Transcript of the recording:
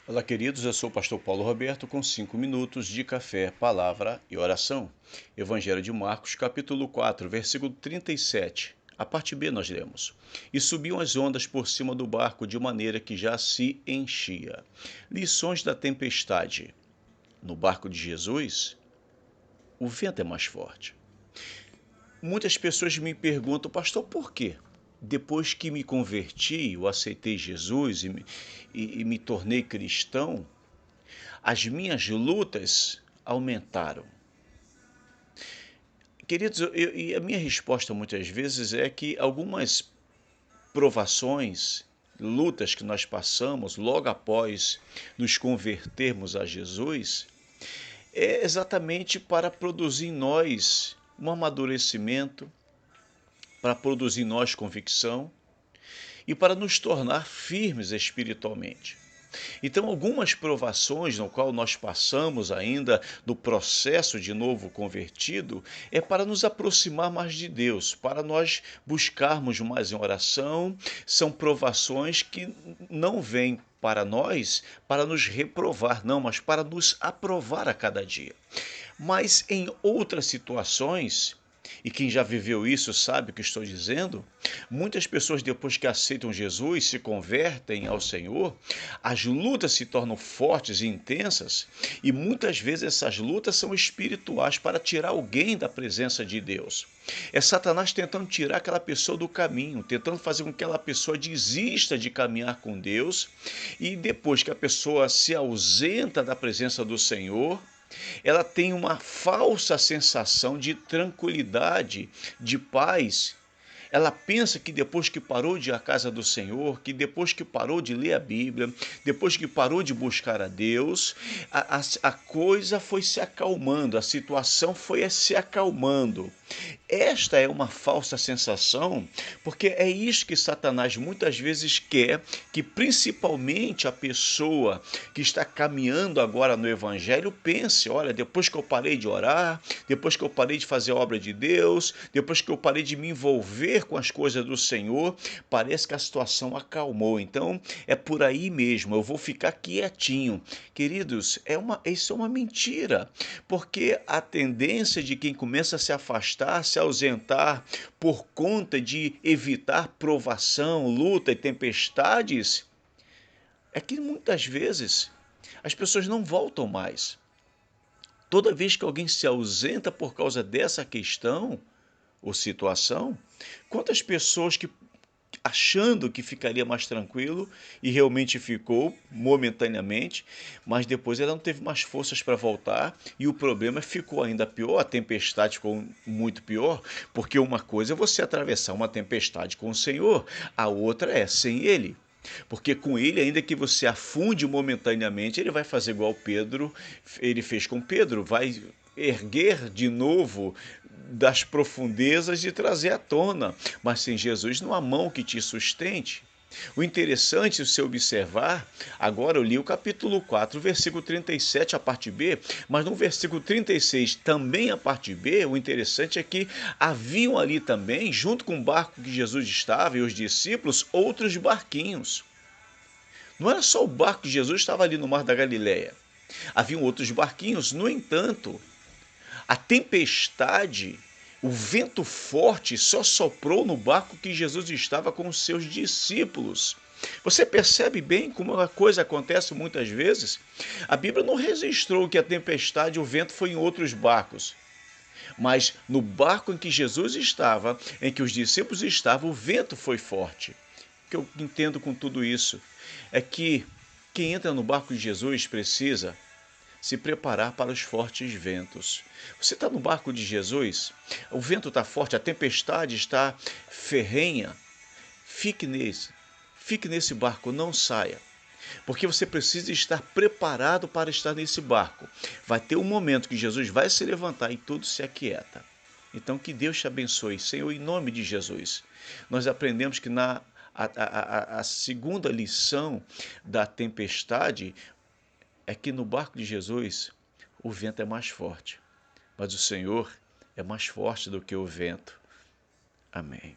Olá, queridos. Eu sou o pastor Paulo Roberto com 5 minutos de café, palavra e oração. Evangelho de Marcos, capítulo 4, versículo 37. A parte B nós lemos. E subiam as ondas por cima do barco de maneira que já se enchia. Lições da tempestade. No barco de Jesus, o vento é mais forte. Muitas pessoas me perguntam, pastor, por quê? Depois que me converti, eu aceitei Jesus e me tornei cristão, as minhas lutas aumentaram. Queridos, e a minha resposta muitas vezes é que algumas provações, lutas que nós passamos logo após nos convertermos a Jesus, é exatamente para produzir em nós um amadurecimento, para produzir em nós convicção e para nos tornar firmes espiritualmente. Então, algumas provações no qual nós passamos ainda do processo de novo convertido é para nos aproximar mais de Deus, para nós buscarmos mais em oração. São provações que não vêm para nós para nos reprovar, não, mas para nos aprovar a cada dia. Mas em outras situações, e quem já viveu isso sabe o que estou dizendo, muitas pessoas depois que aceitam Jesus, se convertem ao Senhor, as lutas se tornam fortes e intensas, e muitas vezes essas lutas são espirituais para tirar alguém da presença de Deus. É Satanás tentando tirar aquela pessoa do caminho, tentando fazer com que aquela pessoa desista de caminhar com Deus, e depois que a pessoa se ausenta da presença do Senhor, ela tem uma falsa sensação de tranquilidade, de paz. Ela pensa que depois que parou de ir à casa do Senhor, que depois que parou de ler a Bíblia, depois que parou de buscar a Deus, a coisa foi se acalmando, a situação foi se acalmando. Esta é uma falsa sensação, porque é isso que Satanás muitas vezes quer, que principalmente a pessoa que está caminhando agora no Evangelho pense: olha, depois que eu parei de orar, depois que eu parei de fazer a obra de Deus, depois que eu parei de me envolver com as coisas do Senhor, parece que a situação acalmou. Então é por aí mesmo, eu vou ficar quietinho. Queridos, isso é uma mentira, porque a tendência de quem começa a se afastar, se ausentar por conta de evitar provação, luta e tempestades, é que muitas vezes as pessoas não voltam mais. Toda vez que alguém se ausenta por causa dessa questão ou situação, quantas pessoas que achando que ficaria mais tranquilo e realmente ficou momentaneamente, mas depois ela não teve mais forças para voltar e o problema ficou ainda pior, a tempestade ficou muito pior, porque uma coisa é você atravessar uma tempestade com o Senhor, a outra é sem Ele. Porque com ele, ainda que você afunde momentaneamente, ele vai fazer igual Pedro, ele fez com Pedro, vai erguer de novo das profundezas e trazer à tona. Mas sem Jesus não há mão que te sustente. O interessante, se observar, agora eu li o capítulo 4, versículo 37, a parte B, mas no versículo 36, também a parte B, o interessante é que haviam ali também, junto com o barco que Jesus estava e os discípulos, outros barquinhos. Não era só o barco que Jesus estava ali no mar da Galileia. Haviam outros barquinhos, no entanto, a tempestade, o vento forte só soprou no barco que Jesus estava com os seus discípulos. Você percebe bem como a coisa acontece muitas vezes? A Bíblia não registrou que a tempestade e o vento foi em outros barcos. Mas no barco em que Jesus estava, em que os discípulos estavam, o vento foi forte. O que eu entendo com tudo isso é que quem entra no barco de Jesus precisa se preparar para os fortes ventos. Você está no barco de Jesus, o vento está forte, a tempestade está ferrenha. Fique nesse barco, não saia. Porque você precisa estar preparado para estar nesse barco. Vai ter um momento que Jesus vai se levantar e tudo se aquieta. Então que Deus te abençoe, Senhor, em nome de Jesus. Nós aprendemos que a segunda lição da tempestade é que no barco de Jesus o vento é mais forte, mas o Senhor é mais forte do que o vento. Amém.